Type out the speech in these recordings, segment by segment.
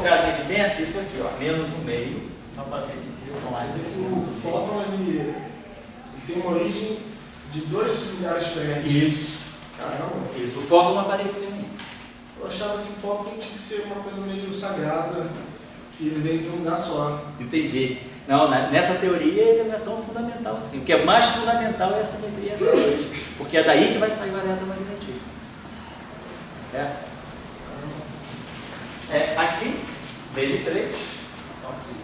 colocado em evidência isso aqui, ó, menos um meio. Só para ver com mais Quer dizer aqui. que o fóton ele tem uma origem de dois lugares diferentes. Isso. Caramba. Isso. O fóton não apareceu ainda. Eu achava que o fóton tinha que ser uma coisa meio sagrada, que ele vem de um lugar só. Entendi. Não, nessa teoria ele não é tão fundamental assim. O que é mais fundamental é a simetria e a sólidos, porque é daí que vai sair o eletromagnetismo. Certo? Aqui, BL3, então aqui,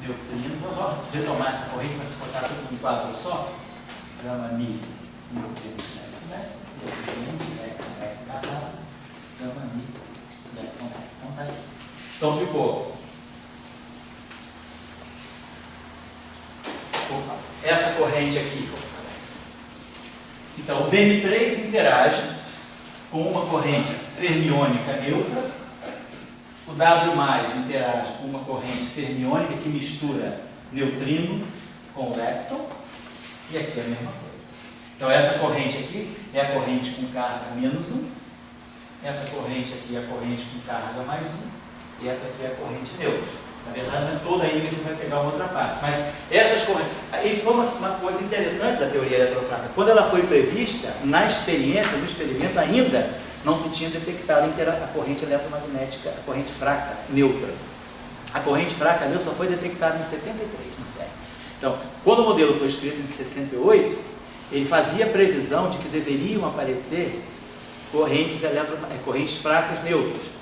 neutrino, vou só retomar essa corrente para botar tudo num quadro só. Gama Mi, neutrino, né? Gama Mi, então tá aí. Então ficou essa corrente aqui. Então o BM3 interage com uma corrente fermiônica neutra, o W+ interage com uma corrente fermiônica que mistura neutrino com lepton, e aqui é a mesma coisa. Então essa corrente aqui é a corrente com carga -1, essa corrente aqui é a corrente com carga +1, e essa aqui é a corrente neutra. Na verdade, não é toda aí que a gente vai pegar uma outra parte. Mas essas correntes. Isso foi uma coisa interessante da teoria eletrofrágil. Quando ela foi prevista, na experiência, no experimento, ainda não se tinha detectado a corrente eletromagnética, a corrente fraca neutra. A corrente fraca neutra só foi detectada em 73, no CERN. Então, quando o modelo foi escrito em 68, ele fazia previsão de que deveriam aparecer correntes fracas neutras.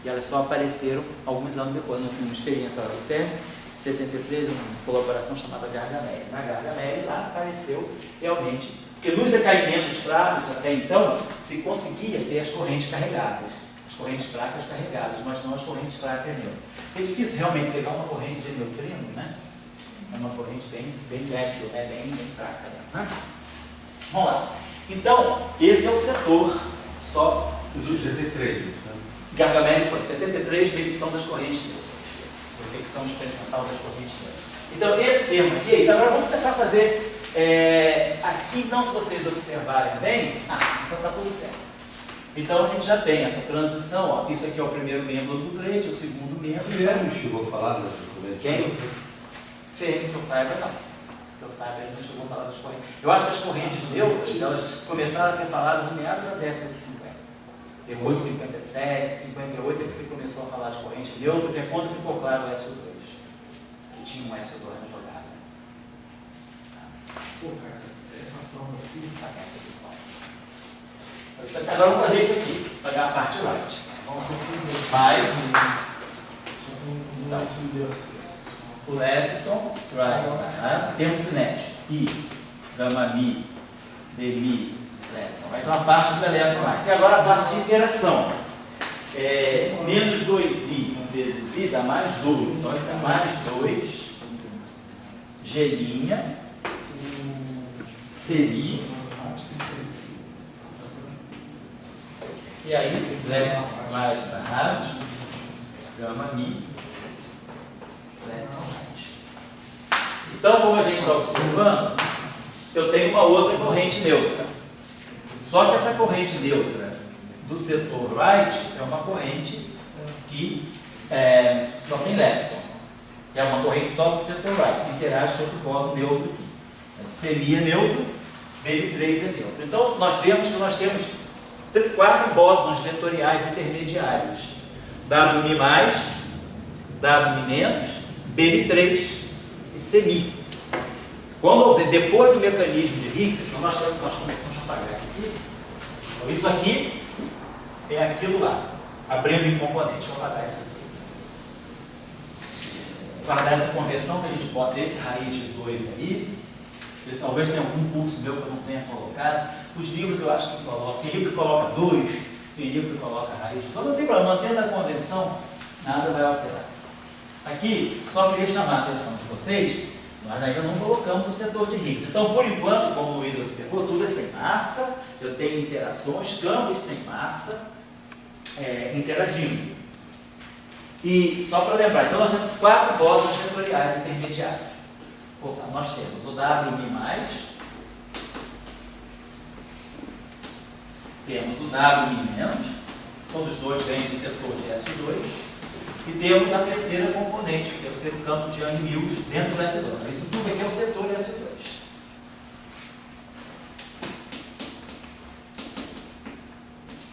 E elas só apareceram alguns anos depois, numa experiência lá do CERN, em 73, uma colaboração chamada Gargamel. Na Gargamel, lá apareceu realmente, porque nos decaimentos fracos até então, se conseguia ter as correntes carregadas, as correntes fracas carregadas, mas não as correntes fracas neutras. É difícil realmente pegar uma corrente de neutrino, né? É uma corrente bem leve, bem fraca. Né? Vamos lá. Então, esse é o setor só do GT3. Gargamel foi 73, medição das correntes neutras. Detecção experimental das correntes neutras. Então, esse termo aqui é isso. Agora vamos começar a fazer. Aqui, então, se vocês observarem bem, então está tudo certo. Então, a gente já tem essa transição. Ó, isso aqui é o primeiro membro do plate, o segundo membro. Fermi chegou a falar das correntes? Quem? Fermi, que eu saiba, não. Que eu saiba, ele não chegou a falar das correntes. Eu acho que as correntes neutras, elas começaram a ser faladas no meados da década de 50. Depois de 57, 58 é que você começou a falar de corrente neutra, que é quando ficou claro o SO2, que tinha um SO2 na jogada. Pô, cara, essa prova aqui. Essa aqui. Agora vamos fazer isso aqui, pegar a parte right. Mais o lepton, right, termo cinético, I, gama Mi, dmi, vai ter uma parte do elétron lá. E agora a parte de interação. Menos 2i vezes i dá mais 12. Então vai ficar mais 2 G', Ci. E aí, elétron mais da gama Mi, elétron mais. Então, como a gente está observando, eu tenho uma outra corrente neutra. Só que essa corrente neutra do setor right é uma corrente que só tem lepton. É uma corrente só do setor right, que interage com esse bóson neutro aqui. Semi é neutro, BM3 é neutro. Então, nós vemos que nós temos 4 bósons vetoriais intermediários. WM+, WM-, BM3 e semi. Depois do mecanismo de Higgs, então nós começamos a apagar isso aqui. Então, isso aqui é aquilo lá, abrindo em componente. Deixa eu apagar isso aqui. Guardar essa conversão que a gente bota esse raiz de 2 aí. Talvez tenha algum curso meu que eu não tenha colocado. Os livros eu acho que colocam. Tem livro que coloca 2, tem livro que coloca raiz. Então não tem problema, mantendo a convenção, nada vai alterar. Aqui, só queria chamar a atenção de vocês. Nós ainda não colocamos o setor de Higgs. Então, por enquanto, como o Luiz observou, tudo é sem massa, eu tenho interações, campos sem massa interagindo. E só para lembrar, então nós temos 4 bósons vetoriais intermediários. Nós temos o WM+, temos o WM-, todos os dois vêm do setor de S2, E temos a terceira componente, que é o terceiro campo de Young-Mills dentro do S2. Isso tudo aqui é o setor S2.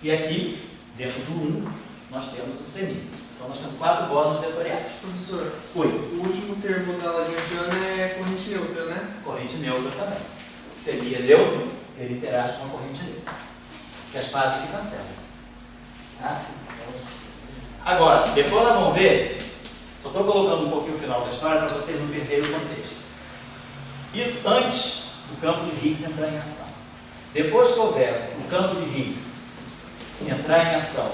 E aqui, dentro do 1, nós temos o semi. Então nós temos 4 bordas vetoriais. Professor, Oi. o último termo da aula de mediana é corrente neutra, né? Corrente neutra também. O semi é neutro, ele interage com a corrente neutra. Que as fases se cancelam. Tá? Agora, depois nós vamos ver, só estou colocando um pouquinho o final da história para vocês não perderem o contexto. Isso antes do campo de Higgs entrar em ação. Depois que houver o campo de Higgs entrar em ação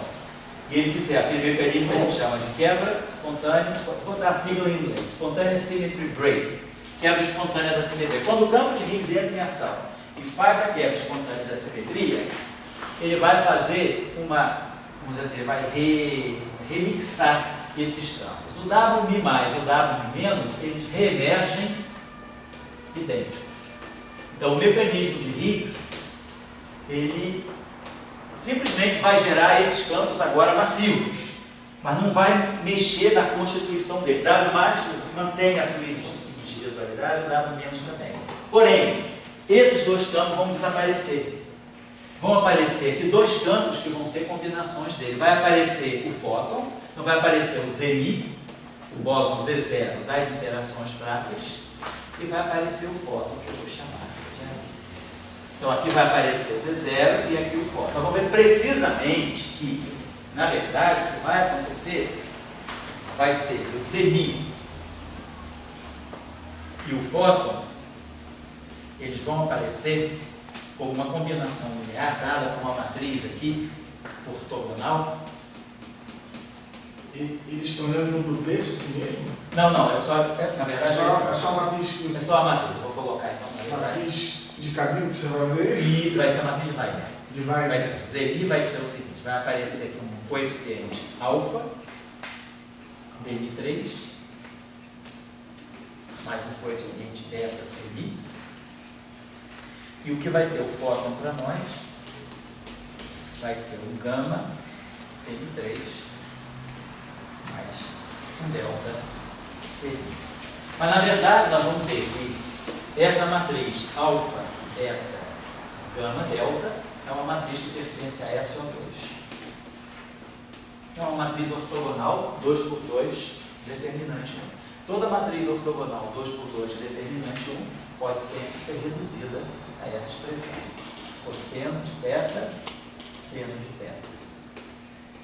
e ele fizer aquele mecanismo que a gente chama de quebra espontânea, vou botar a sigla em inglês, Spontaneous Symmetry Break, quebra espontânea da simetria. Quando o campo de Higgs entra em ação e faz a quebra espontânea da simetria, ele vai fazer uma, vamos dizer assim, ele vai remixar esses campos. O WB+, e o WB-, eles reemergem idênticos. Então o mecanismo de Higgs, ele simplesmente vai gerar esses campos agora massivos, mas não vai mexer na constituição dele. W+ mantém a sua individualidade, o W- também. Porém, esses dois campos vão desaparecer. Vão aparecer aqui dois campos que vão ser combinações dele. Vai aparecer o fóton, então vai aparecer o Zi, o bóson Z0 das interações fracas, e vai aparecer o fóton, que eu vou chamar de aí. Então aqui vai aparecer o Z0 e aqui o fóton. Então vamos ver precisamente que, na verdade, o que vai acontecer vai ser o Zi e o fóton, eles vão aparecer como uma combinação linear dada por uma matriz aqui, ortogonal. E eles estão dentro de um duplete assim mesmo? Não, na verdade É só a matriz, é só a matriz. Vou colocar então. matriz de caminho que você vai fazer? E vai ser a matriz de Weiner. De vai. Vai ser, Zi vai ser o seguinte, vai aparecer aqui um coeficiente alfa, Dm3, mais um coeficiente beta Cmi. E o que vai ser o fóton para nós vai ser um gama N3 mais um delta C. Mas na verdade nós vamos ver que essa matriz alfa, beta, gama, delta é uma matriz que pertence a SO2. É uma matriz ortogonal 2 por 2 determinante 1. Toda matriz ortogonal 2 por 2 determinante 1 pode sempre ser reduzida a essa expressão. Cosseno de θ, seno de θ.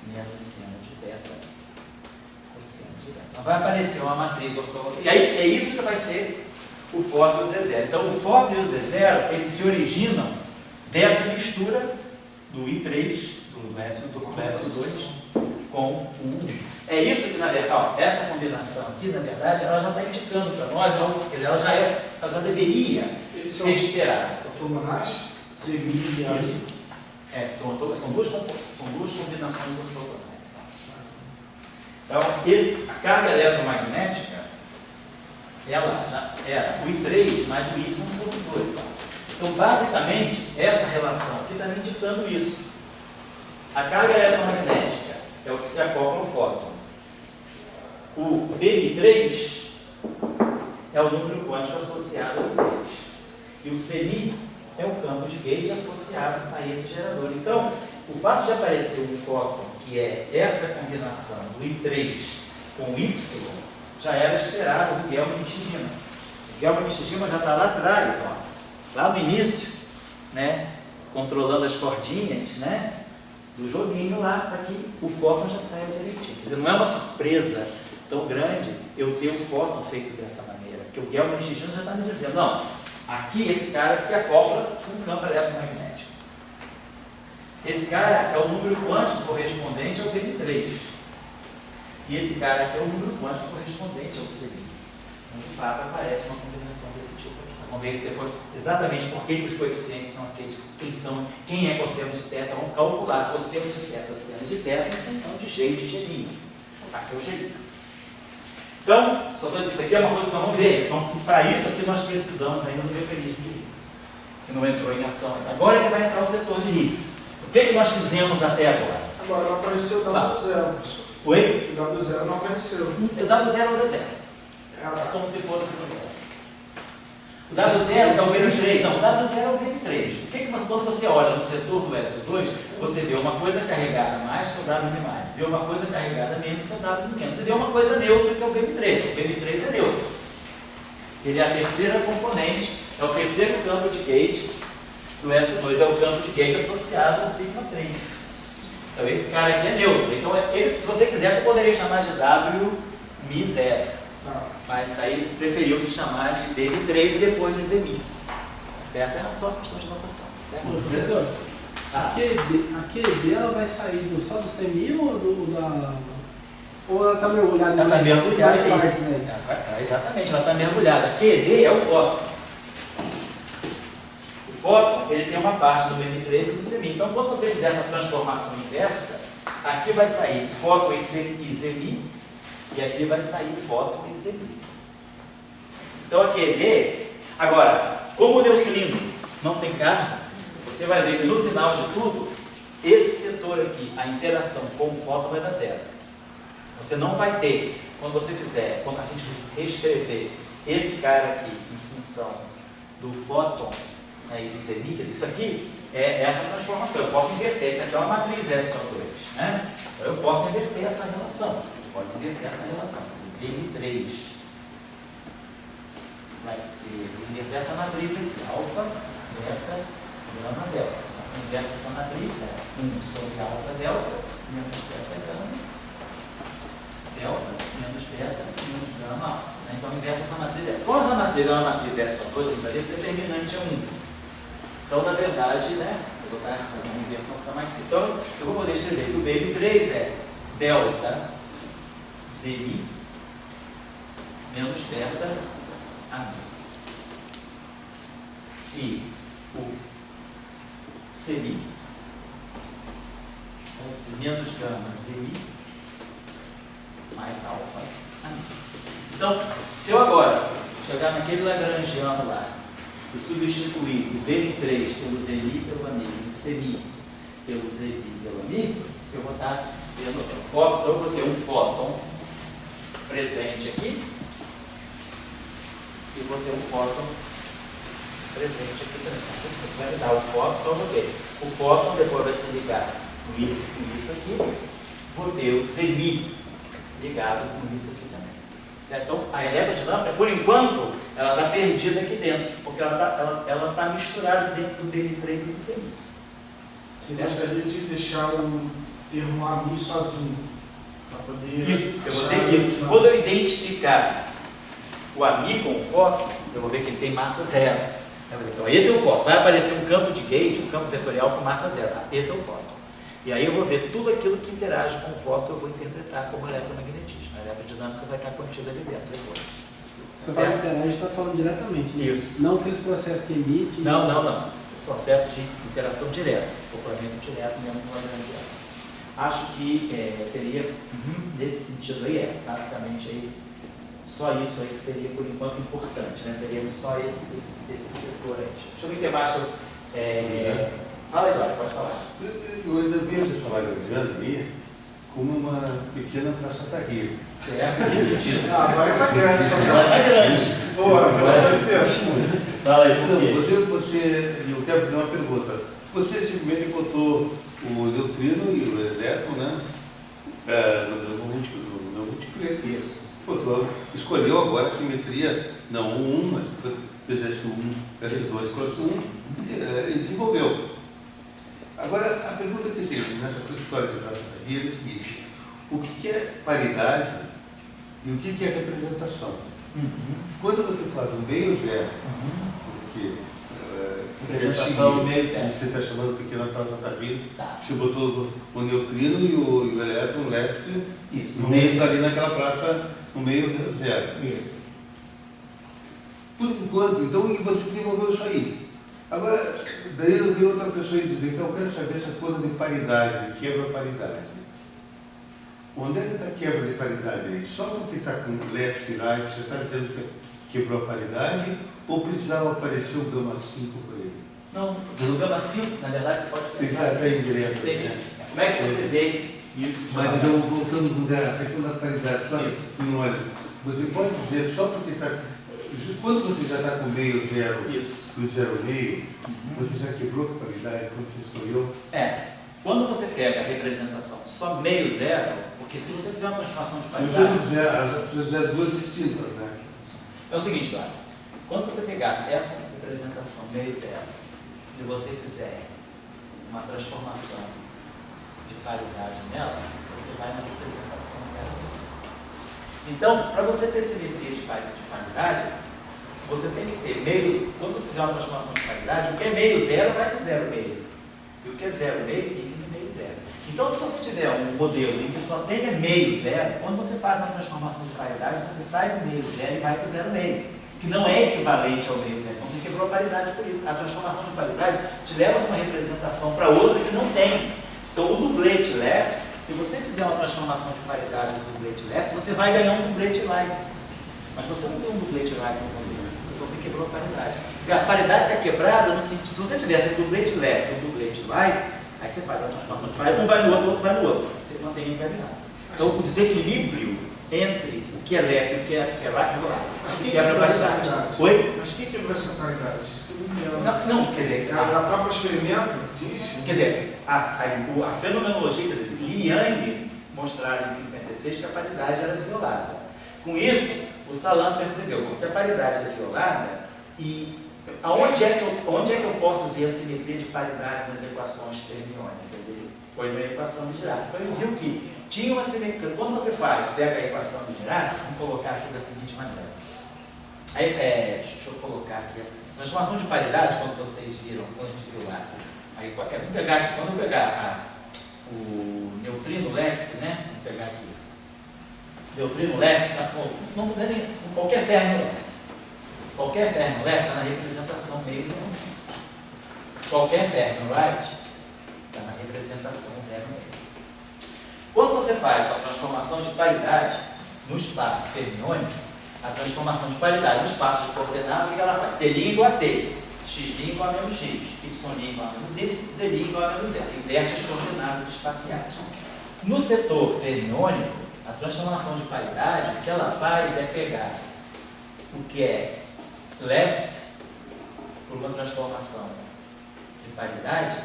Menos seno de θ, cosseno de θ. Então vai aparecer uma matriz ortogonal. E aí é isso que vai ser o fóton e o Z0. Então o fóton e o Z0, eles se originam dessa mistura do I3, do SO2, com o U1. É isso que, na verdade, ó, essa combinação aqui, na verdade, ela já está indicando para nós, quer dizer, ela já deveria ser esperada. Ortogonais, Cmi e Isso. São duas combinações ortogonais. Então, a carga eletromagnética, ela já era o I3 mais o Y sobre 2. Ó. Então, basicamente, essa relação aqui está me indicando isso. A carga eletromagnética é o que se acopla ao fóton. O Dm3 é o número quântico associado ao I3. E o Cmi é o campo de gate associado a esse gerador. Então, o fato de aparecer um fóton, que é essa combinação do I3 com o Y, já era esperado do Gelman-Nishijima. O Gelman-Nishijima já está lá atrás, ó, lá no início, né, controlando as cordinhas, né, do joguinho lá, para que o fóton já saia direitinho. Quer dizer, não é uma surpresa tão grande eu ter um fóton feito dessa maneira, porque o Gelman-Nishijima já está me dizendo, não, aqui esse cara se acopla com um campo eletromagnético. Esse cara é o número quântico correspondente ao Dm3. E esse cara aqui é o número quântico correspondente ao Cmi. Então, de fato, aparece uma combinação desse tipo aqui. Vamos ver isso depois, exatamente por que os coeficientes são aqueles, quem é cosseno de θ, vamos calcular cosseno de θ, seno de θ em função de G e de G'. Aqui é o G'. Então, isso aqui é uma coisa que nós vamos ver. Então, para isso aqui nós precisamos ainda do mecanismo de Higgs, que não entrou em ação ainda. Agora é que vai entrar o setor de Higgs. O que nós fizemos até agora? Agora apareceu o W0, professor. Oi? O W0 não apareceu. O W0 é o D0. É como se fosse o C0. O W0 é o BM3. Não, o W0 é o BM3. O que quando você olha no setor do SO2, você vê uma coisa carregada mais que o WM mais, vê uma coisa carregada menos que o WM menos, e vê uma coisa neutra que é o BM3. O BM3 é neutro. Ele é a terceira componente, é o terceiro campo de gate do SO2, é o campo de gate associado ao sigma 3. Então esse cara aqui é neutro. Então ele, se você quiser, você poderia chamar de WMi0. Mas aí preferiu se chamar de BM3 e depois de ZMI. Certo? É só uma questão de notação. Certo? Professor, a QED ela vai sair só do CMI ou da. Ou ela está mergulhada Ela está mergulhada mais aí. partes aí? Exatamente, ela está mergulhada. A QED é o fóton. O fóton, ele tem uma parte do BM3 e do CMI. Então, quando você fizer essa transformação inversa, aqui vai sair fóton e ZMI, e aqui vai sair fóton e ZMI. Então, a QED, agora, como o neutrino não tem carga, você vai ver que no final de tudo, esse setor aqui, a interação com o fóton vai dar zero. Você não vai ter, quando você fizer, quando a gente reescrever esse cara aqui em função do fóton e do ZMI, isso aqui é essa transformação. Eu posso inverter, isso aqui é uma matriz SO2, né? Então eu posso inverter essa relação. Pode inverter essa relação. BM3 vai ser, inverter essa matriz aqui, alfa, beta, gama, delta. Inversa essa matriz, 1 sobre alfa, delta, menos beta, gama, delta, menos beta, menos gama, alfa. Então inversa essa matriz. Como essa matriz é uma matriz SO2, esse determinante é 1. Então, na verdade, né, eu vou fazer uma inversão que está mais simples. Então, eu vou poder escrever que o BM3 é delta ZI menos beta AMI. E o CMI vai ser menos gama ZI mais alfa AMI. Então, se eu agora chegar naquele lagrangiano lá e substituir o BM3 pelo ZI pelo AMI, o CMI pelo ZI pelo AMI, eu vou estar tendo o fóton. Então eu vou ter um fóton presente aqui e vou ter um fóton presente aqui também. Então você vai dar o fóton, então eu vou ter o fóton, depois vai se ligar com isso aqui, vou ter o ZI ligado com isso aqui também. Certo? Então a eletrodinâmica, por enquanto, ela está perdida aqui dentro, porque ela tá misturada dentro do BM3 e do CMI. Você gostaria de deixar o termo AMI sozinho, para poder... Isso, eu vou ter isso. Quando eu identificar o AMI com o fóton, eu vou ver que ele tem massa zero. Então esse é o fóton. Vai aparecer um campo de gauge, um campo vetorial com massa zero. Esse é o fóton. E aí eu vou ver tudo aquilo que interage com o fóton, eu vou interpretar como eletromagnetismo. A eletrodinâmica vai estar contida ali dentro depois. Você fala interage, está falando diretamente. Né? Isso. Não aqueles processos que emite. Não. Processo de interação direta, acoplamento direto mesmo com o lagrangiano. Acho que teria, nesse sentido aí, basicamente aí, só isso aí que seria por enquanto importante, né? Teríamos só esse setor aí. Deixa eu ver o que mais. Fala aí, Eduardo, pode falar. Eu ainda vejo essa lagrangiana aí como uma pequena praça Rio. Certo? Em que sentido? Vai estar grande essa Ela está grande. Boa, pelo amor de Deus. Fala aí, por Não, quê? eu quero fazer uma pergunta. Você simplesmente botou o neutrino e o elétron, né? No multiplica. Isso. Escolheu agora a simetria, não um 1, mas fizesse um, S2 fosse um, e desenvolveu. Agora, a pergunta que tem nessa história de praça Rio é o seguinte: o que é paridade e o que é representação? Quando você faz um meio zero, porque Representação do meio zero. você está chamando pequena praça Rio, Tá. você botou o neutrino e o elétron left, Isso. no meio está ali naquela praça, no meio zero. Isso. Por enquanto, então, e você desenvolveu isso aí. Agora, daí eu vi outra pessoa dizer que eu quero saber essa coisa de paridade, de quebra-paridade. Onde é que está a quebra de paridade aí? Só porque está com left e right, você está dizendo que quebrou a paridade, ou precisava aparecer o gama 5 por aí? Não, no gama 5, na verdade, você pode pensar Pensar assim. bem direto. Entendi. Né? Como é que você vê Isso. Mas eu voltando à questão da paridade, sabe? Isso. Não é, você pode dizer só porque está. Quando você já está com meio zero, Isso. do zero meio, você já quebrou a paridade quando você escolheu? Quando você pega a representação só meio zero, porque se você fizer uma transformação de O paridade, zero é duas distintas, né? é o seguinte, Cláudio, quando você pegar essa representação meio zero e você fizer uma transformação de paridade nela, você vai na representação zero. Então, para você ter simetria de paridade, você tem que ter meios. Quando você fizer uma transformação de paridade, o que é meio zero vai para o zero meio. E o que é zero meio tem que ir no meio zero. Então, se você tiver um modelo em que só tenha meio zero, quando você faz uma transformação de paridade, você sai do meio zero e vai para o zero meio, que não é equivalente ao meio zero. Então, você quebrou a paridade por isso. A transformação de paridade te leva de uma representação para outra que não tem. Então, o dublete left, se você fizer uma transformação de paridade do dublete left, você vai ganhar um dublete right. Mas você não tem um dublete right no modelo. Então, você quebrou a paridade. Quer dizer, a paridade está quebrada no sentido, se você tivesse um dublete left e um dublete right, aí você faz a transformação de paridade, um vai no outro, o outro vai no outro. Você mantém a invariância. Então, o desequilíbrio entre o que é left e o que é right, Mas quem quebra quebrou essa bastante. paridade? Oi? Mas quem quebrou essa paridade? Isso que eu não entendo. Não, quer dizer, É a própria experimento que diz? quer dizer, a fenomenologia, quer dizer, Li e Yang mostraram em 56 que a paridade era violada. Com isso, o Salam percebeu que se a paridade é violada, e onde é que eu posso ver a simetria de paridade nas equações fermiônicas? Ele foi na equação de Dirac. Então ele viu que tinha uma simetria. Quando você pega a equação de Dirac, vamos colocar aqui da seguinte maneira. Aí, deixa eu colocar aqui assim. Transformação de paridade, quando vocês viram, quando a gente viu lá. Aí, quando eu pegar o neutrino left, né? Vamos pegar aqui. Neutrino left, não qualquer fermo left. Qualquer fermo left está na representação meio zero. Qualquer fermo right está na representação zero meio. Quando você faz a transformação de paridade no espaço fermiônico, a transformação de paridade no espaço de coordenadas, o que ela faz? T' igual a T, x' igual a menos x, y' igual a menos y, z' igual a menos z. Inverte as coordenadas espaciais. No setor fermiônico, a transformação de paridade, o que ela faz é pegar o que é left por uma transformação de paridade,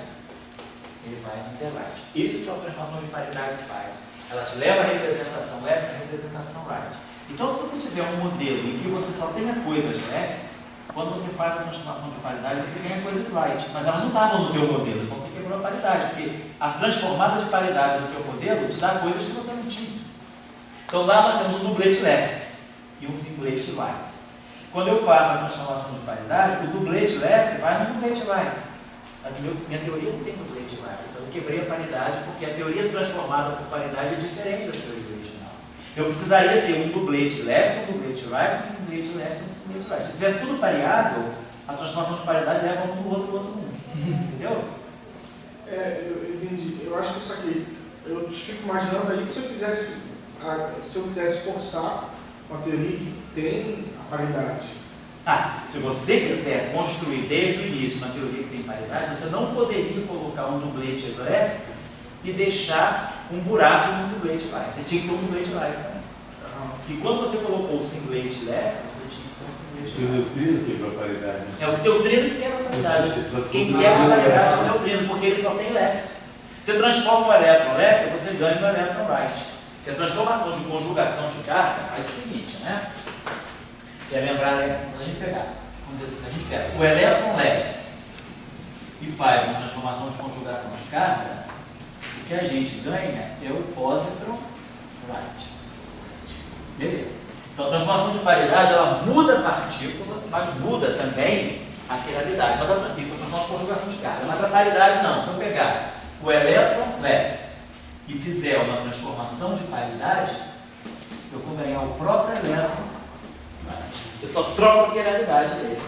ele vai no que é right. Isso que é a transformação de paridade faz. Ela te leva a representação left para a representação right. Então, se você tiver um modelo em que você só tenha coisas left, quando você faz a transformação de paridade, você ganha coisas right. Mas elas não estavam no teu modelo, então você quebrou a paridade, porque a transformada de paridade do teu modelo te dá coisas que você não tinha. Então, lá nós temos um dublete left e um singlete right. Quando eu faço a transformação de paridade, o dublete left vai no dublete right. Mas minha teoria não tem dublete right. Então, eu quebrei a paridade, porque a teoria transformada por paridade é diferente da teoria original. Eu precisaria ter um dublete left, um dublete right, um singlete left e um singlete right. Se tivesse tudo pareado, a transformação de paridade leva um no outro, o outro no entendeu? Eu entendi. Eu acho que isso aqui, eu fico imaginando aí, se eu quisesse forçar uma teoria que tem a paridade. Se você quiser construir desde o início uma teoria que tem paridade, você não poderia colocar um dublete left e deixar um buraco no dublete right. Você tinha que ter um dublete right também. E quando você colocou o singlete left, você tinha que ter um singlete right. E o neutrino quebrou a paridade. É o neutrino que quebra a paridade. Quem quebra a paridade é o neutrino, porque ele só tem left. Você transforma o elétron left, você ganha o elétron right. Porque a transformação de conjugação de carga faz o seguinte, né? Você vai lembrar, quando a gente pegar, vamos dizer assim, a gente pega o elétron left e faz uma transformação de conjugação de carga, o que a gente ganha é o positron right. Beleza. Então a transformação de paridade, ela muda a partícula, mas muda também a quiralidade. Mas isso é a transformação de conjugação de carga. Mas a paridade não. Se eu pegar o elétron left e fizer uma transformação de paridade, eu vou ganhar o próprio elétron. Eu só troco a quiralidade dele.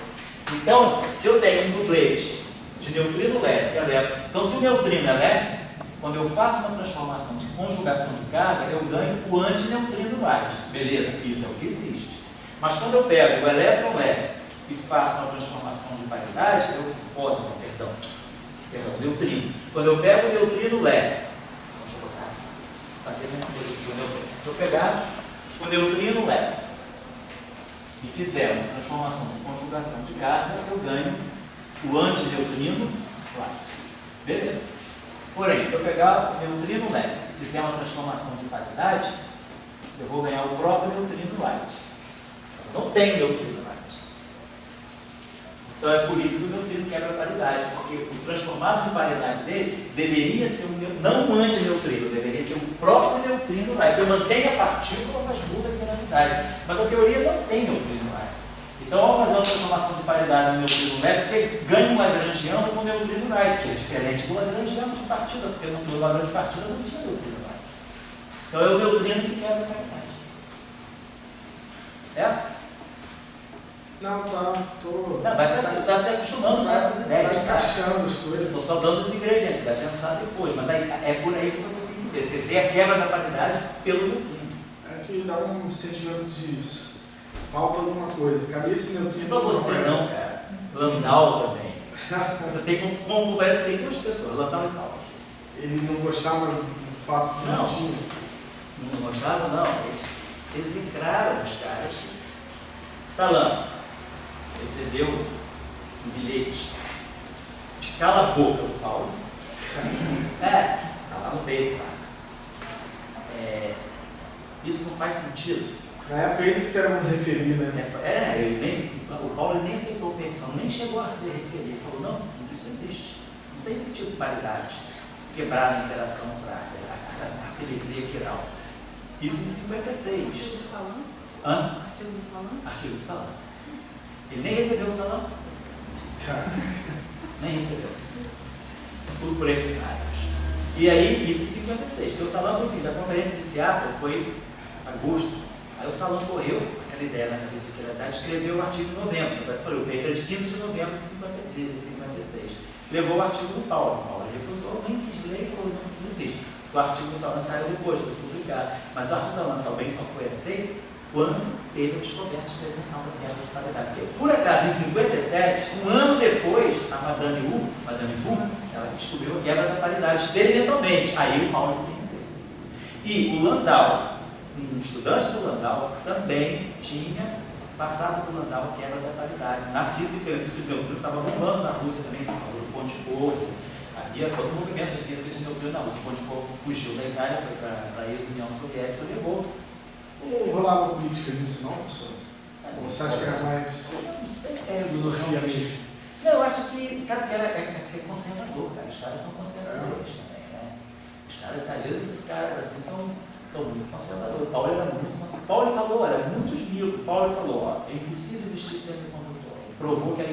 Então, se eu tenho um dublete de neutrino left e elétron, então se o neutrino é left, quando eu faço uma transformação de conjugação de carga, eu ganho o antineutrino right. Beleza? Isso é o que existe. Mas quando eu pego o elétron left e faço uma transformação de paridade, neutrino. Quando eu pego o neutrino left, fazer a mesma coisa que o neutrino. Se eu pegar o neutrino leve e fizer uma transformação de conjugação de carga, eu ganho o antineutrino light. Beleza. Porém, se eu pegar o neutrino leve e fizer uma transformação de paridade, eu vou ganhar o próprio neutrino light. Não tem neutrino light. Então é por isso que o neutrino quebra a paridade, porque o transformado de paridade dele deveria ser não um antineutrino, deveria ser o próprio neutrino light. Você mantém a partícula, mas muda a gravidade. Mas a teoria não tem neutrino light. Então, ao fazer uma transformação de paridade no neutrino leve, você ganha um lagrangiano com o neutrino light, que é diferente do lagrangiano de partida, porque no lagrangiano de partida não tinha neutrino light. Então é o neutrino que quebra a paridade. Certo? Não, tá. Tá se acostumando com essas ideias. Tá encaixando as coisas. Estou só dando os ingredientes, você vai pensar depois. Mas aí, é por aí que você tem que ver. Você vê a quebra da paridade pelo neutrino. É que dá um sentimento de falta alguma coisa. Cadê esse neutrino? E só você não, cara. Landau também. Você tem como conversa, tem duas pessoas, Landau e Paulo. Ele não gostava do fato que não tinha. Não gostavam, não. Eles execraram os caras. Salame recebeu um bilhete de cala a boca do Paulo. Tá lá no peito. Isso não faz sentido. Na época eles que eram referir, né? O Paulo nem aceitou a permissão, nem chegou a ser referido. Ele falou, não, isso existe. Não tem sentido de paridade. Quebrar a interação fraca, a simetria quiral. Isso em 56. Artigo do salão? Hã? Artigo do salão? Artigo do salão. Ele nem recebeu o salão. Nem recebeu. Tudo por emissários. E aí, isso em 56. Porque o salão foi assim, a conferência de Seattle foi em agosto. Aí o salão correu, aquela ideia na cabeça de verdade, escreveu o artigo em novembro. Foi o paper de 15 de novembro de 56. Levou o artigo do Paulo. O Paulo recusou, nem quis ler e falou, não existe. O artigo do salão saiu depois, foi publicado. Mas o artigo da Lansal bem só foi aceito quando teve a descoberta experimental da quebra de paridade. Porque, por acaso, em 57, um ano depois, a Madame Wu, ela descobriu a quebra da paridade experimentalmente. Aí o Paulo se entendeu. E o Landau, um estudante do Landau, também tinha passado por Landau a quebra da paridade. Na física, porque a física de neutrino estava bombando na Rússia também, por causa do Ponte-Povo. Havia todo um movimento de física de neutrino na Rússia. O Ponte-Povo fugiu da Itália, foi para a ex-União Soviética e levou. Não rolava política nisso, não, professor? Ou você acha que era mais não sei, filosofia mesmo? Não, eu acho que, sabe que é conservador, cara. Os caras são conservadores também, né? Os caras, às vezes, esses caras assim são muito conservadores. Paulo era muito conservador. Paulo falou, olha, muitos mil. Paulo falou, ó, é impossível existir semicondutor. Ele provou que era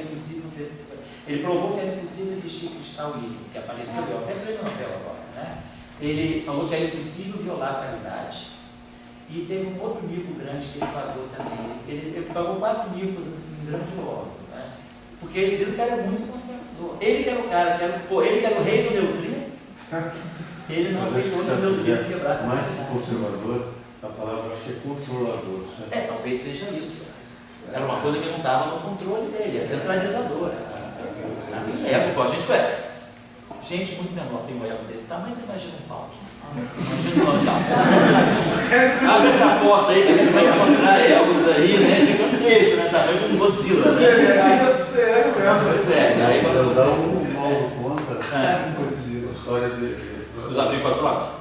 impossível existir cristal líquido, que apareceu, eu até falei na novela agora, né? Ele falou que era impossível violar a paridade. E teve um outro mico grande que ele pagou também. Ele pagou 4 micos assim, grandiosos, né? Porque eles diziam que era muito conservador. Ele que era o cara, ele que era o rei do neutrino, ele não aceitou que o neutrino quebrasse a mais paridade. conservador, a palavra acho que é controlador. Certo? Talvez seja isso. Era uma coisa que não estava no controle dele, é centralizadora. Gente muito menor tem um ego desse tamanho, você imagina um pau. Imagina um Landau. Abre essa porta aí que a gente vai encontrar egos aí, né? Gigantesco, né? Tamanho de um Godzilla, né? Pois é, aí quando Landau mal conta Godzilla. a história dele. os Abrikosov.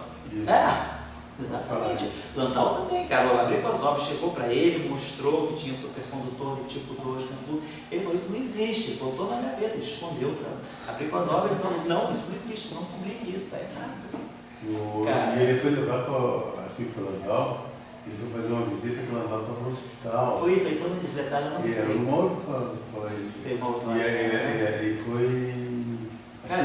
Exatamente. Landau também, cara. O Abrikosov chegou para ele, mostrou que tinha supercondutor do tipo 2 com fluxo. Ele falou, isso não existe. Botou na gaveta, ele escondeu para Abrikosov. Ele falou, não, isso não existe, não publique isso. Aí, E ele foi levar para o Landau, ele foi fazer uma visita que o Landau estava no hospital. foi isso, esse detalhe eu não E era sei. o Mauro que falou isso. Sei, Mauro, E foi. Cara,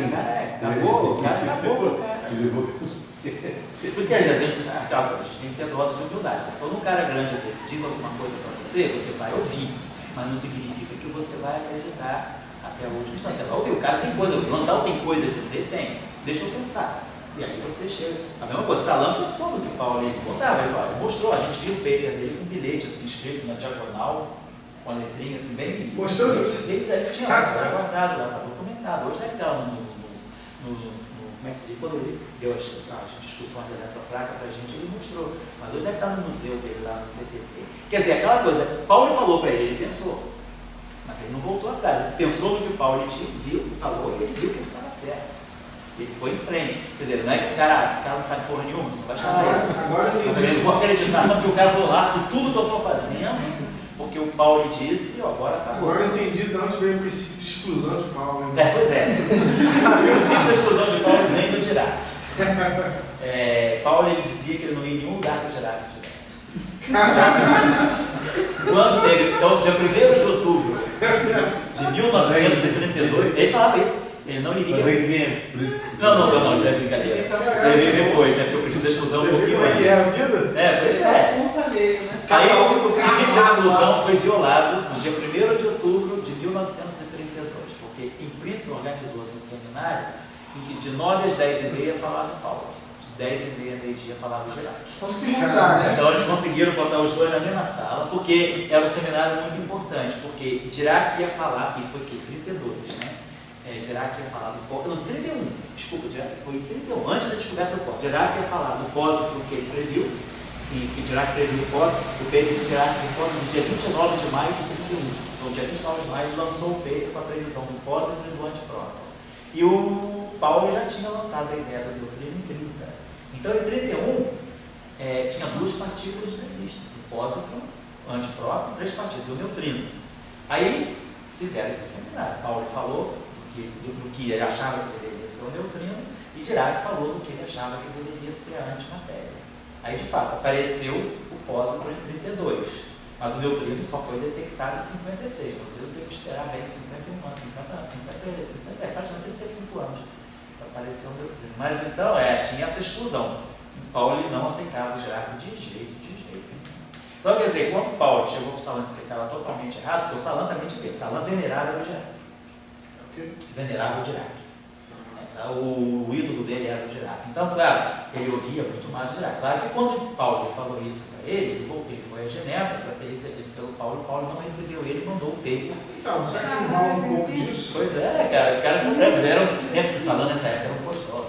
acabou, cara. Ele levou. Por isso que às vezes a gente tem que ter dose de humildade. Quando um cara grande desse diz alguma coisa para você, você vai ouvir, mas não significa que você vai acreditar até a última instância. Você vai ouvir, o cara tem coisa, o Landau tem coisa a dizer, tem. Deixa eu pensar. E aí você chega. A mesma coisa, Salame pensou no que o Paulo contava, ele mostrou, a gente viu o paper dele com um bilhete assim, escrito na diagonal, com a letrinha assim, bem. Mostrou isso? Ele tinha lá, estava guardado lá, estava documentado. Hoje deve estar no como é que se diz? Quando ele deu as discussões da eletrofraca para a gente, ele mostrou. Mas hoje deve estar no museu dele lá no CTT. Quer dizer, aquela coisa, Paulo falou para ele pensou. Mas ele não voltou atrás. Ele pensou no que o Paulo viu, falou, e ele viu que ele estava certo. Ele foi em frente. Quer dizer, não é que o cara, esse cara não sabe porra nenhuma, não vai chamar isso. Agora eu Eu não vou acreditar só porque o cara falou lá que tudo que eu estou fazendo, porque o Paulo disse, ó, agora acabou. Agora eu entendi de onde veio o princípio de exclusão de Paulo. É, pois é. O princípio da exclusão de Paulo vem do Dirac. Paulo ele dizia que ele não ia em nenhum lugar que o Dirac tivesse. Quando teve, então, dia 1º de outubro de 1932, ele falava isso. Ele não iria. Não, isso é brincadeira. Isso aí veio depois, né? Porque eu preciso da exclusão um pouquinho mais. Você antes. viu o que era a vida? Pois é. Não sabia, né? Aí o princípio da exclusão foi violado no dia 1º de outubro de 1932, porque em Princeton organizou-se um seminário em que de 9 às 10h30 falava Paulo, de 10h30 meio-dia falava o Dirac. Vamos se encontrar, né? Então eles conseguiram botar os dois na mesma sala, porque era um seminário muito importante, porque Dirac ia falar, que isso foi o quê? 32, né? Dirac ia falar do pós, não, 31, desculpa, Dirac foi 31, antes da descoberta do pós. Dirac ia falar do pósito que ele previu, e que Dirac previu o pósito, o paper de Dirac no dia 29 de maio de 31. Então, dia 29 de maio, ele lançou o paper com a previsão do pósito e do antipróton. E o Paulo já tinha lançado a ideia do neutrino em 30. Então, em 31, tinha 2 partículas previstas, o pósitron, o antipróton, 3 partículas, e o neutrino. Aí, fizeram esse seminário. Paulo falou do que ele achava que deveria ser o neutrino, e Dirac falou do que ele achava que deveria ser a antimatéria. Aí, de fato, apareceu o pósitron em 32, mas o neutrino só foi detectado em 56. O neutrino teve que esperar bem 51 anos, 50 anos, 50, praticamente 35 anos para aparecer o neutrino. Mas então, tinha essa exclusão. O Paulo ele não aceitava o Dirac de jeito nenhum. Então, quer dizer, quando Paulo chegou para o Salan dizer que estava totalmente errado, porque o Salan também dizia que Salan venerava o Dirac. Venerava o Dirac. O ídolo dele era o Dirac. Então, claro, ele ouvia muito mais o Dirac. Claro que quando Paulo falou isso para ele foi a Genebra para ser recebido pelo Paulo. Paulo não recebeu ele e mandou o paper. Então, será que não rola um pouco disso? Pois é, cara, os caras sofreram. Lembra que Salan nessa época era um pós-doc.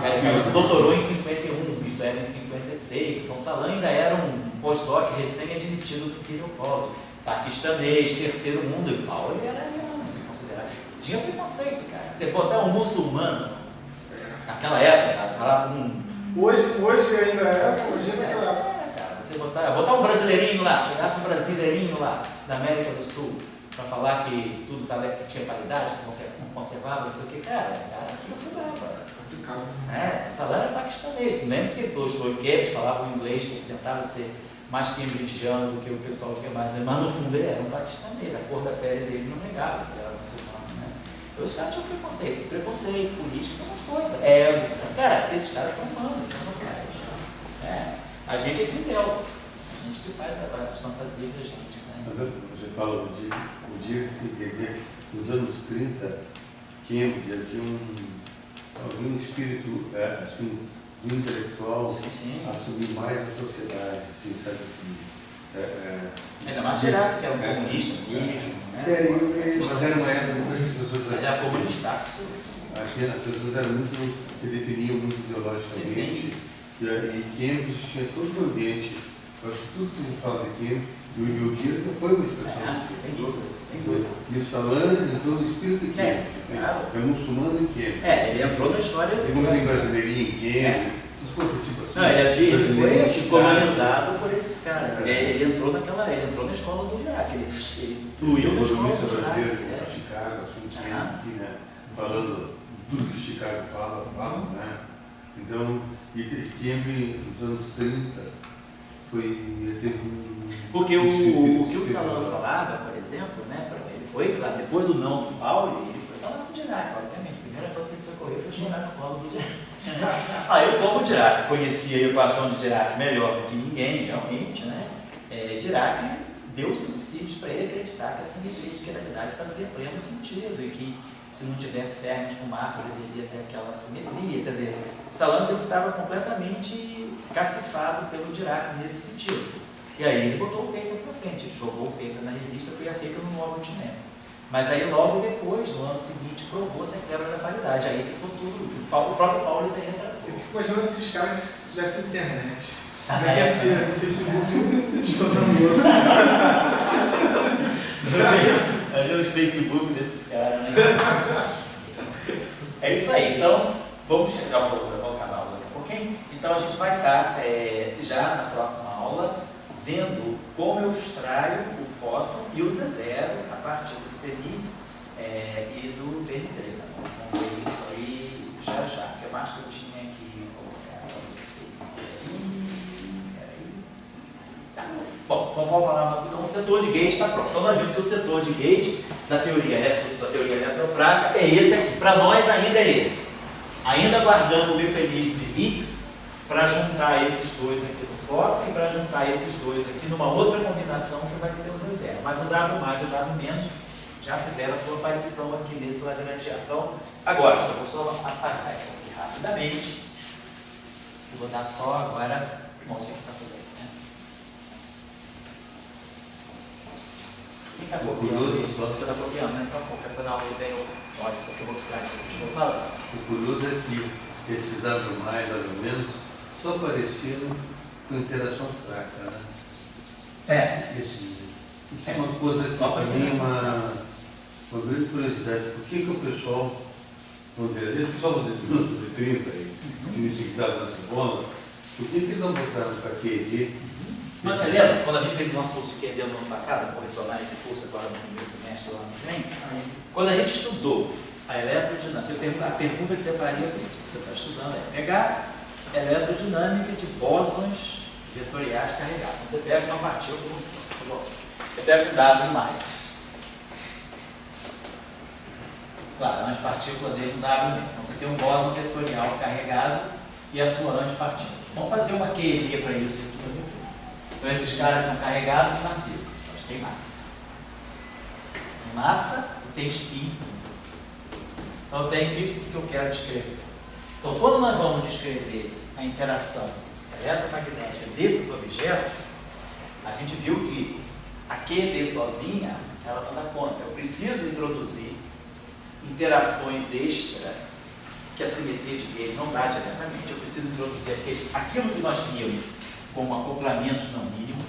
Ele se doutorou em 51, isso era em 56. Então, Salan ainda era um pós-doc recém-admitido do Imperial College. Paquistanês, terceiro mundo. E Paulo ele era ariano, se considerar. Tinha preconceito, cara. Você botar um muçulmano naquela época, falar com Hoje ainda é, hoje naquela época. Cara, você botar um brasileirinho lá, chegasse um brasileirinho lá da América do Sul, para falar que tudo tinha qualidade, que não conservava, não sei o que, cara, você vai, Complicado. Salan era paquistanês. Lembra que os Loiqueiros falavam inglês, que ele tentava ser mais cambridgiano do que o pessoal que é mais, mas no fundo ele era um paquistanês, a cor da pele dele não negava, ele era muçulmano, né? Então os caras tinham preconceito político, é uma coisa. Cara, esses caras são humanos, são normais. A gente é rebelde, a gente que faz as fantasias da gente, né? Mas você fala o dia que entender que nos anos 30, Cambridge havia algum espírito assim, intelectual assumir mais a sociedade, assim, sabe? Ainda mais Dirac, que era um comunista mesmo, né? Mas era uma época que as pessoas... Mas era comunista. As pessoas eram muito, se definiam muito ideologicamente. E Cambridge tinha todo o ambiente. Eu acho que tudo que a gente fala de Cambridge, e o Dirac foi uma expressão. Sem dúvida. E o Salan entrou no espírito de Cambridge. É muçulmano em Cambridge. Ele entrou na história. Tem como tem brasileirinho em Cambridge. Tipo assim, não, ele foi assim, colonizado por esses caras. Ele entrou na escola do Dirac. Ele fluiu na escola do brasileiro Dirac. Chicago, assim, né? Falando tudo que Chicago fala, né? Então, e Cambridge nos anos 30 teve um... Porque o que o Salan falava, por exemplo, né? Ele foi lá, depois do não do Paulo, ele foi falar com o Dirac, obviamente. A primeira coisa que ele foi correr foi chorar no colo do Dirac. Eu, como Dirac, conhecia a equação de Dirac melhor do que ninguém, realmente, né? Dirac deu subsídios para ele acreditar que a simetria de quiralidade fazia pleno sentido e que se não tivesse ferros com massa deveria ter aquela simetria. Quer dizer, o Salan viu que estava completamente cacifado pelo Dirac nesse sentido. E aí ele botou o paper para frente, ele jogou o paper na revista, foi aceito no Novo Continente. Mas aí logo depois, no ano seguinte, provou-se a quebra da paridade. Aí ficou tudo. O próprio Paulo aí entra. Eu fico imaginando esses caras se tivessem internet. Como é que ia ser no Facebook escutando o outro? Olha os Facebook desses caras, né? É isso aí. Então, vamos chegar ao canal daqui a pouquinho. Então, a gente vai estar já na próxima aula vendo como eu extraio o fóton e o Z0 a partir do CNI e do BN3. Vamos ver isso aí já. O que mais que eu tinha que colocar para vocês aí? Peraí. Tá. Bom, então vamos falar. Então o setor de gauge está pronto. Então nós vimos que o setor de gauge da teoria eletrofrágica é esse aqui. Para nós ainda é esse. Ainda guardando o mecanismo de Higgs para juntar esses dois aqui no fóton e para juntar esses dois aqui numa outra combinação que vai ser o Z0. Mas o W mais e o W menos já fizeram a sua aparição aqui nesse lagrangiano. Então, agora, vou só apagar isso aqui rapidamente. Eu vou dar só agora. Bom, isso aqui está tudo aí, né? Quem está copiando? Você está copiando, né? Então, qualquer canal que tem, olha, só que eu vou precisar disso aqui, deixa eu falar. O curioso é que esses W mais, W menos, só apareceram com interação fraca, né? É uma coisa assim, para mim, uma grande curiosidade. Por que o pessoal, vamos dizer, esse pessoal dos anos 30 e iniciativa nessa bola, por que eles não botaram para QED? Mas você lembra, quando a gente fez o nosso curso QED no ano passado, vou retornar esse curso agora no primeiro semestre lá no que vem, quando a gente estudou a eletrodinâmica, a pergunta que você faria é o seguinte: você está estudando é pegar eletrodinâmica de bósons vetoriais carregados. Você pega uma partícula, você pega um W+. Claro, a antipartícula dele é um W. Então você tem um bóson vetorial carregado e a sua antipartícula. Vamos fazer uma QED para isso tudo. Então esses caras são carregados e massivos. Eles têm massa. Tem massa e tem spin. Então eu tenho isso que eu quero descrever. Então quando nós vamos descrever a interação eletromagnética desses objetos, a gente viu que a QED sozinha, ela não dá conta. Eu preciso introduzir interações extra que a simetria de Gauge não dá diretamente. Eu preciso introduzir aquilo que nós vimos como acoplamentos não mínimos.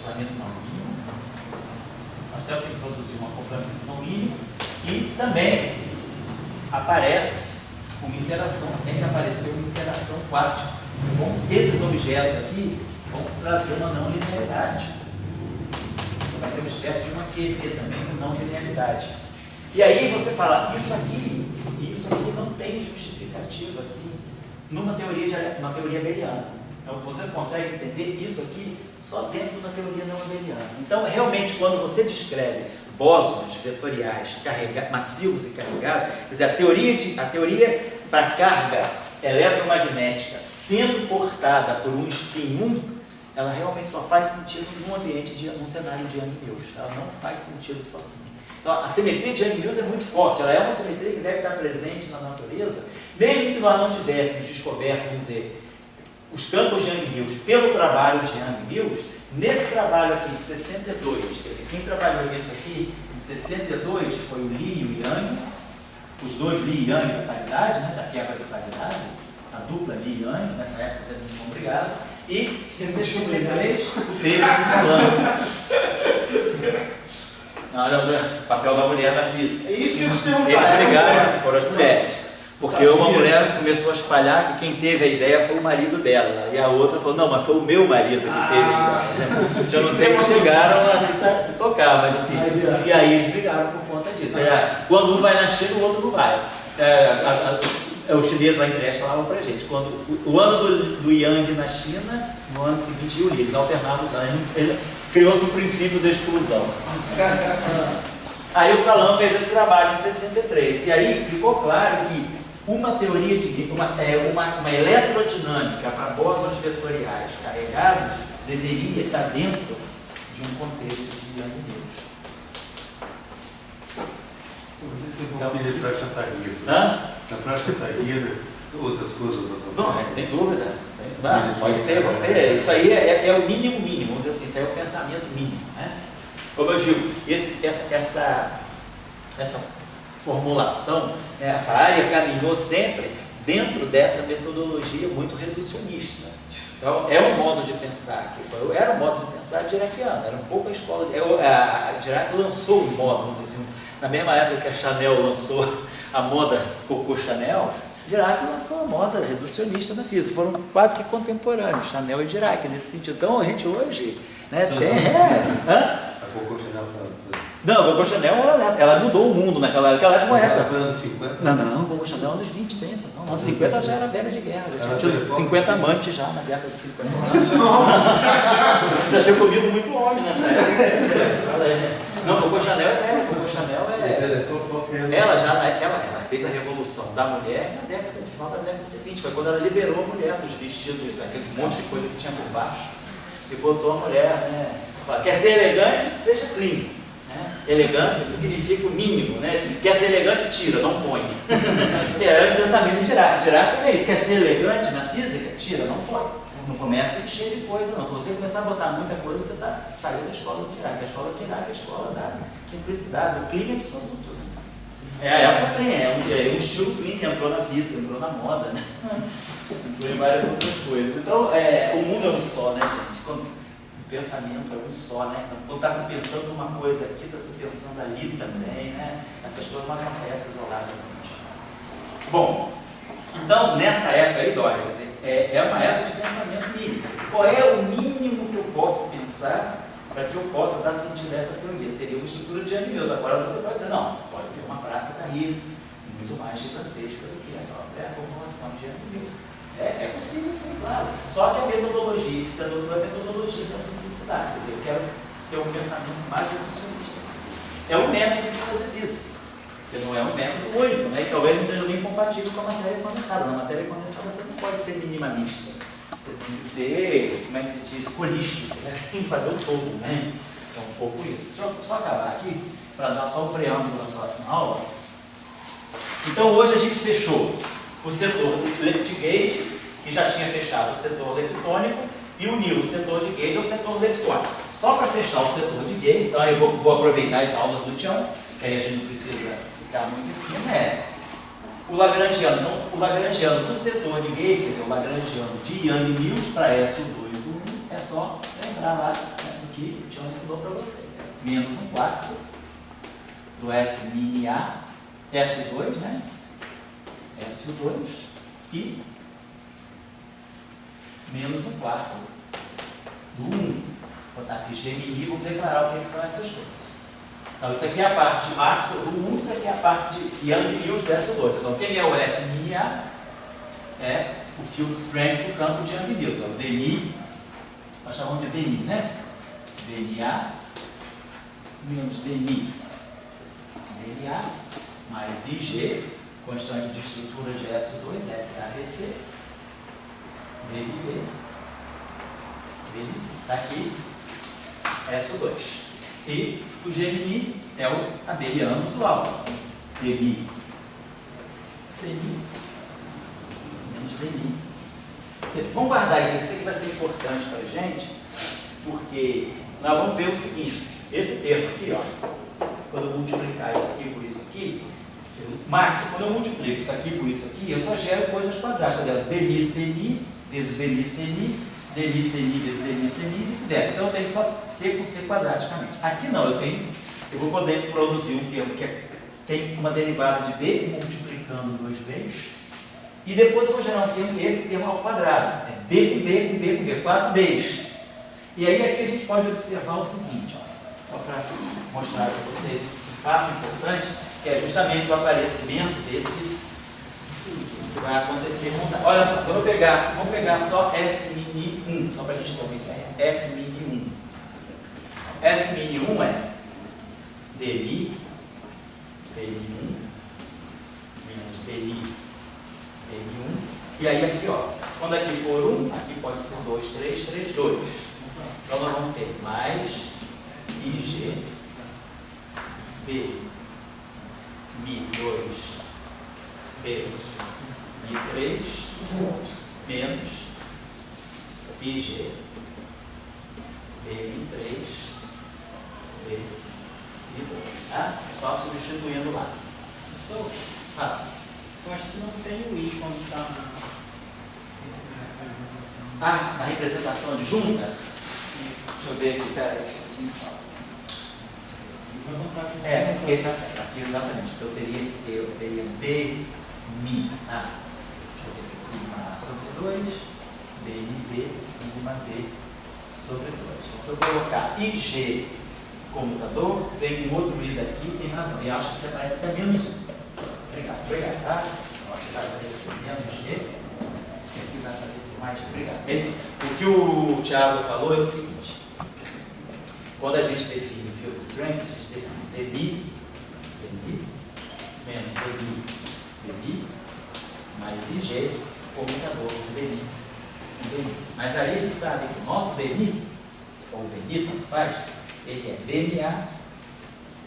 Acoplamento não mínimo. Nós temos que introduzir um acoplamento não mínimo e também aparece uma interação, tem que aparecer uma interação quântica. Bom, esses objetos aqui vão trazer uma não linearidade. Vai ter uma espécie de uma QED também com não linearidade. E aí você fala, isso aqui não tem justificativa assim, numa teoria abeliana. Então você consegue entender isso aqui só dentro da teoria não abeliana. Então realmente quando você descreve bósons vetoriais massivos e carregados, quer dizer, a teoria para carga eletromagnética sendo portada por um spin 1, ela realmente só faz sentido num cenário de Young-Mills. Ela não faz sentido sozinha. Então, a simetria de Young-Mills é muito forte. Ela é uma simetria que deve estar presente na natureza, mesmo que nós não tivéssemos descoberto, vamos dizer, os campos de Young-Mills pelo trabalho de Young-Mills. Nesse trabalho aqui, de 62, quer dizer, quem trabalhou nisso aqui em 62 foi o Lee e o Yang, os dois Lee e Yang da paridade, né, da quebra da paridade, a dupla Lee e Yang, nessa época, vocês não são obrigados. E em 63, o Pedro do Salão. Não, olha o papel da mulher na física. É isso que eu te perguntar. Eles brigaram, foram sérios. Porque uma mulher começou a espalhar que quem teve a ideia foi o marido dela. E a outra falou, não, mas foi o meu marido que teve a ideia. Eu não sei se chegaram a se tocar, mas assim. E aí eles brigaram por conta disso. Quando um vai na China, o outro não vai. O chinês lá em Trieste falava pra gente, quando o ano do Yang na China, no ano seguinte o Li, eles alternavam os anos, criou-se o princípio da exclusão. Aí o Salão fez esse trabalho em 63, e aí ficou claro que uma teoria de uma eletrodinâmica para bósons vetoriais carregados deveria estar dentro de um contexto de Young-Mills. Eu vou pedir para Catarina. Hã? Na Praça Catarina, outras coisas. Bom, mas sem dúvida. Pode ter, vamos ver. Isso aí é o mínimo, vamos dizer assim, isso aí é o pensamento mínimo. Né? Como eu digo, essa formulação, né, essa área caminhou sempre dentro dessa metodologia muito reducionista. Então, é um modo de pensar, era um modo de pensar diraquiano, era um pouco a escola. A Dirac lançou um modo, vamos dizer assim, na mesma época que a Chanel lançou a moda Coco Chanel, Dirac lançou a moda reducionista na física, foram quase que contemporâneos, Chanel e Dirac, nesse sentido. Então, a gente hoje, né, tem... A Coco Chanel Não, a Coco Chanel, ela mudou o mundo naquela época. Ela foi anos 50? Não, a Coco Chanel anos 20, 30. Não, anos 50 ela já era velha de guerra, já tinha tido 50 amantes já na década de 50. Já tinha comido muito homem nessa época. Não, a Coco Chanel é velha, a Coco Chanel ela fez a revolução da mulher no final da década de 20, foi quando ela liberou a mulher dos vestidos, aquele monte de coisa que tinha por baixo, e botou a mulher, né? Quer ser elegante, seja clean. Né? Elegância significa o mínimo, né? Quer ser elegante, tira, não põe. Era o pensamento de Dirac. Dirac é isso, quer ser elegante na física, tira, não põe. Não começa a encher de coisa, não. Se você começar a botar muita coisa, você está saindo da escola de Dirac. A escola de Dirac é a escola da simplicidade, do clean absoluto. É a época clean, é um estilo clean que entrou na física, entrou na moda, né? Entrou em várias outras coisas. Então, o mundo é um só, né, gente? O pensamento é um só, né? Quando está se pensando numa coisa aqui, está se pensando ali também, né? Essas coisas não acontecem isoladamente. Bom, então, nessa época aí, Dória, é uma época de pensamento mínimo. Qual é o mínimo que eu posso pensar para que eu possa dar sentido a essa teoria? Seria uma estrutura de Anne-Mills. Agora você pode dizer, não, pode ter uma praça daí, muito mais gigantesca do que a própria formulação de Anne-Mills. É possível, sim, claro. Só que a metodologia que se adotou é a metodologia da simplicidade. Quer dizer, eu quero ter um pensamento mais reducionista possível. É um método de fazer física, porque não é um método único, né? E talvez não seja nem compatível com a matéria condensada. Na matéria condensada você não pode ser minimalista. Você tem que ser, como é que se diz, holístico, né? Tem que fazer o todo, né? É um pouco isso. Deixa eu só acabar aqui, para dar só um preâmbulo na próxima aula. Então, hoje a gente fechou o setor leptigate, que já tinha fechado o setor leptônico, e uniu o setor de gate ao setor leptônico. Só para fechar o setor de gate, então eu vou aproveitar as aulas do Tião, que aí a gente não precisa ficar muito em cima, o Lagrangiano. Então, o Lagrangiano do setor de gate, quer dizer, o Lagrangiano de Yang-Mills para SO2, é só lembrar lá, né, do que o Tião ensinou para vocês. Menos 1/4 do F mini A, SO2, né? SO2 e menos 1/4 do 1. Vou botar aqui G mini, vou declarar o que são essas coisas. Então, isso aqui é a parte de Maxwell do 1, isso aqui é a parte de Yang-Mills do SO2. Então, quem é o F mini A? É o field strength do campo de Yang-Mills. O DNI, nós chamamos de DNI, né? DNA menos DNI. DNA mais IG, constante de estrutura de SO2, FADC, DNB, está aqui, SO2. E o Gemini é o abeliano usual, DMI, CMI, menos DMI. Vamos guardar isso aqui vai ser importante para a gente, porque nós vamos ver o seguinte, esse termo aqui, ó, quando eu multiplicar isso aqui por isso aqui, quando eu multiplico isso aqui por isso aqui, eu só gero coisas quadráticas dela. DMI, CMI, vezes DMI, CMI, DMI, CMI, vezes DMI, CMI, e vice-versa. Então eu tenho só C por C quadraticamente. Aqui não, eu vou poder produzir um termo que tem uma derivada de B, multiplicando 2Bs, e depois eu vou gerar um termo, esse termo ao quadrado. É B com B com B com B, 4Bs. E aí aqui a gente pode observar o seguinte, ó, só para mostrar para vocês um fato importante, que é justamente o aparecimento desse que vai acontecer. Olha só, vamos pegar só F mini 1, só para a gente ter uma ideia. F mini 1. F mini 1 é DMI, DMI 1, menos DMI, DMI 1. E aí aqui, ó, quando aqui for 1, aqui pode ser 2, 3, 3, 2. Então nós vamos ter mais IG, B, Mi 2, B, Mi3 menos Bg BM3 BM2. Tá? Só substituindo lá. Eu acho que não tem o I quando está na representação adjunta? Deixa eu ver aqui, peraí, distinção. Porque ele está certo, aqui exatamente, porque eu teria B, Mi. Deixa eu ver aqui, sigma A sobre 2, BMB, sigma B sobre 2. Então, se eu colocar IG comutador, vem um outro I daqui, tem razão. E acho que aparece até menos 1. Obrigado, tá? Eu acho que vai aparecer menos G, e aqui vai aparecer mais G. Obrigado. O que o Thiago falou é o seguinte: quando a gente define field strength, a gente define dB menos dB mais IG, comutador do dB. Mas aí a gente sabe que o nosso dB, ou dB, tanto faz, ele é dMA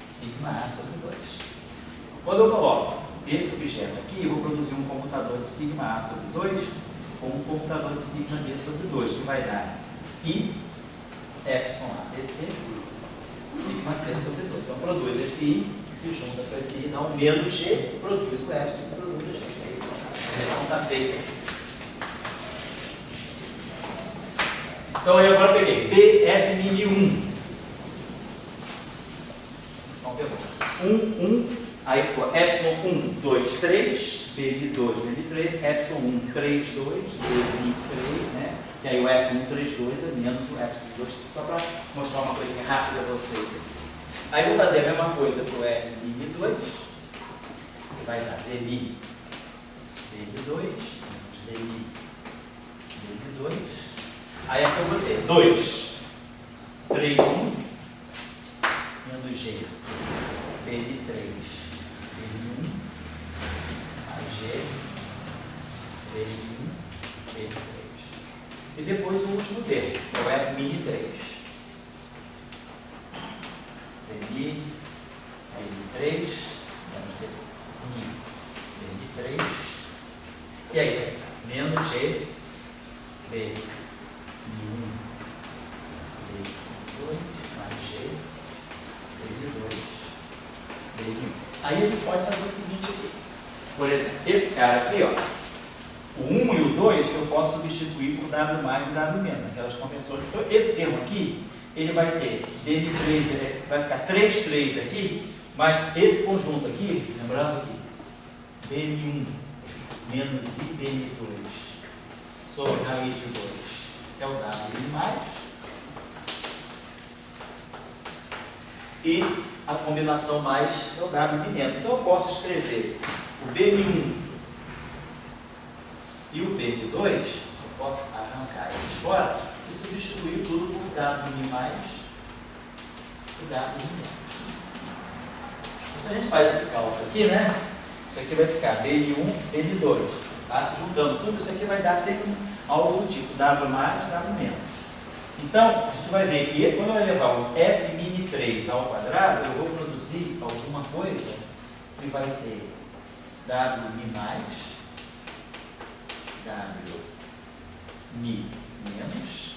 sigma A sobre 2. Quando eu coloco esse objeto aqui, eu vou produzir um computador de sigma A sobre 2 com um computador de sigma B sobre 2, que vai dar I epsilon ABC sigma C sobre 2. Então produz esse I, que se junta com esse I, dá um menos G, produz o epsilon e produz o G. A expressão está feita. Então aí agora eu peguei BF mini 1. Então pegou 1, aí epsilon 1, 2, 3, BB2, BB3, epsilon 1, 3, 2, BB3, né? E aí o epsilon 3, 2 é menos o epsilon 2, só para mostrar uma coisinha rápida para vocês aqui. Aí eu vou fazer a mesma coisa para o FMB2, que vai dar DB, DB2, DB, DB2. Aí aqui eu vou ter 2, 3, 1, menos G, BB3, BB1, mais G, BB1, BB3. E depois o último termo, que é o F mini 3. DB, BB3, BB3. E aí, menos G, B. B1, B2, mais G, B2, B1. Aí a gente pode fazer o seguinte aqui. Por exemplo, esse cara aqui, ó, o 1 e o 2 eu posso substituir por W mais e W menos, aquelas convenções. Então, esse termo aqui, ele vai ter DN3, vai ficar 3, 3 aqui, mas esse conjunto aqui, lembrando aqui, BN1 menos IBN2 sobre raiz de 2 é o W mais, e a combinação mais é o W menos. Então eu posso escrever o BN1 e o BN2, eu posso arrancar eles fora e substituir tudo por W mais e W menos. Se a gente faz esse cálculo aqui, né? Isso aqui vai ficar BN1, BN2. Tá? Juntando tudo, isso aqui vai dar sempre algo do tipo W mais, W menos. Então, a gente vai ver que quando eu levar o F mini 3 ao quadrado, eu vou produzir alguma coisa que vai ter W mi mais, W mi menos.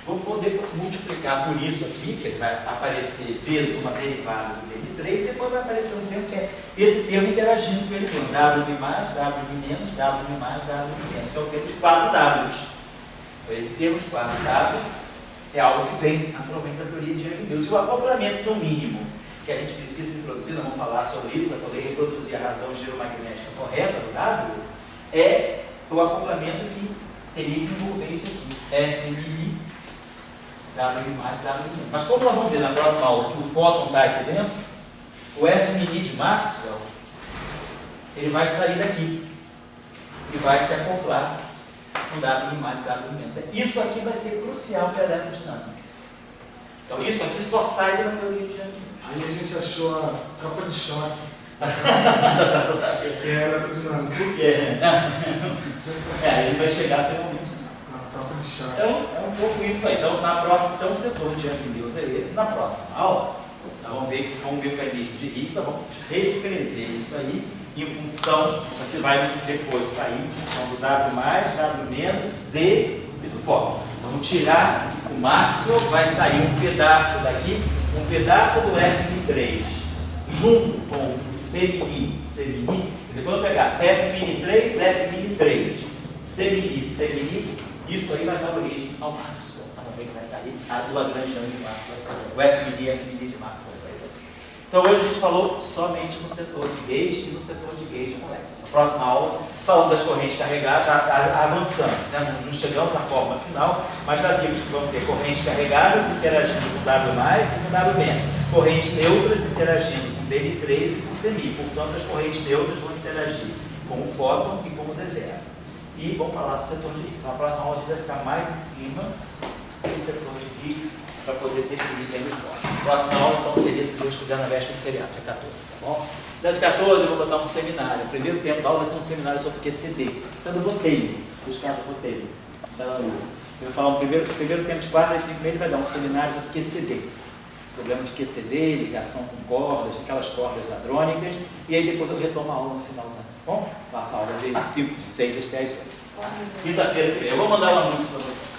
Vou poder multiplicar por isso aqui, que vai aparecer vezes uma derivada do BN3, e depois vai aparecer um termo que é esse termo interagindo com ele mesmo. W mi mais, W mi menos, W mi mais, W mi menos. Que é o termo de 4 Ws. Então, esse termo de 4 W é algo que vem naturalmente da teoria de Young-Mills. E o acoplamento no mínimo que a gente precisa de produzir, nós vamos falar sobre isso para poder reproduzir a razão geomagnética correta do W, é o acoplamento que teria que envolver isso aqui. F mini, W mais, W menos. Mas como nós vamos ver na próxima aula que o fóton está aqui dentro, o F mini de Maxwell, ele vai sair daqui e vai se acoplar com W mais, W menos. Isso aqui vai ser crucial para a eletrodinâmica. Então isso aqui só sai da teoria de Young-Mills. Aí a gente achou a capa de choque, que é eletrodinâmica. Por quê? Ele vai chegar finalmente. A capa de choque. Então, é um pouco isso aí. Então, na próxima, então o setor de Young-Mills é esse. Na próxima aula, nós vamos ver o mecanismo de Ricks, vamos reescrever isso aí em função, isso aqui vai depois sair em função do W+, W-, Z e do for. Vamos tirar o máximo, vai sair um pedaço daqui, um pedaço do F-3, junto com o C-mini, quer dizer, quando eu pegar F-3, F-3, C-mini, isso aí vai dar origem ao máximo. Vamos ver que vai sair, a Lagrange de Maxwell vai sair, o F-mini de Maxwell vai sair daqui. Então hoje a gente falou somente no setor de gauge e no setor de gauge molecular. Na próxima aula, falando das correntes carregadas, já avançamos, né? Não chegamos à fórmula final, mas já vimos que vamos ter correntes carregadas interagindo com W+, e com W-, correntes neutras interagindo com Dn3 e com Cmi. Portanto, as correntes neutras vão interagir com o fóton e com o Z0. E vamos falar do setor de Higgs. Na próxima aula a gente vai ficar mais em cima do setor de Higgs para poder definir bem os pontos. Próxima aula, então, seria, se Deus quiser, na véspera do feriado, dia 14, tá bom? Dia 14 eu vou botar um seminário. O primeiro tempo da aula vai ser um seminário sobre QCD. Então, eu botei, buscar do roteiro. Então, eu vou falar o primeiro tempo de 4 a 5 meses, vai dar um seminário sobre QCD. Problema de QCD, ligação com cordas, aquelas cordas hadrônicas. E aí depois eu retomo a aula no final, tá bom? Faço a aula de 5, 6 até as 8. Quinta-feira que vem. Eu vou mandar um anúncio para você.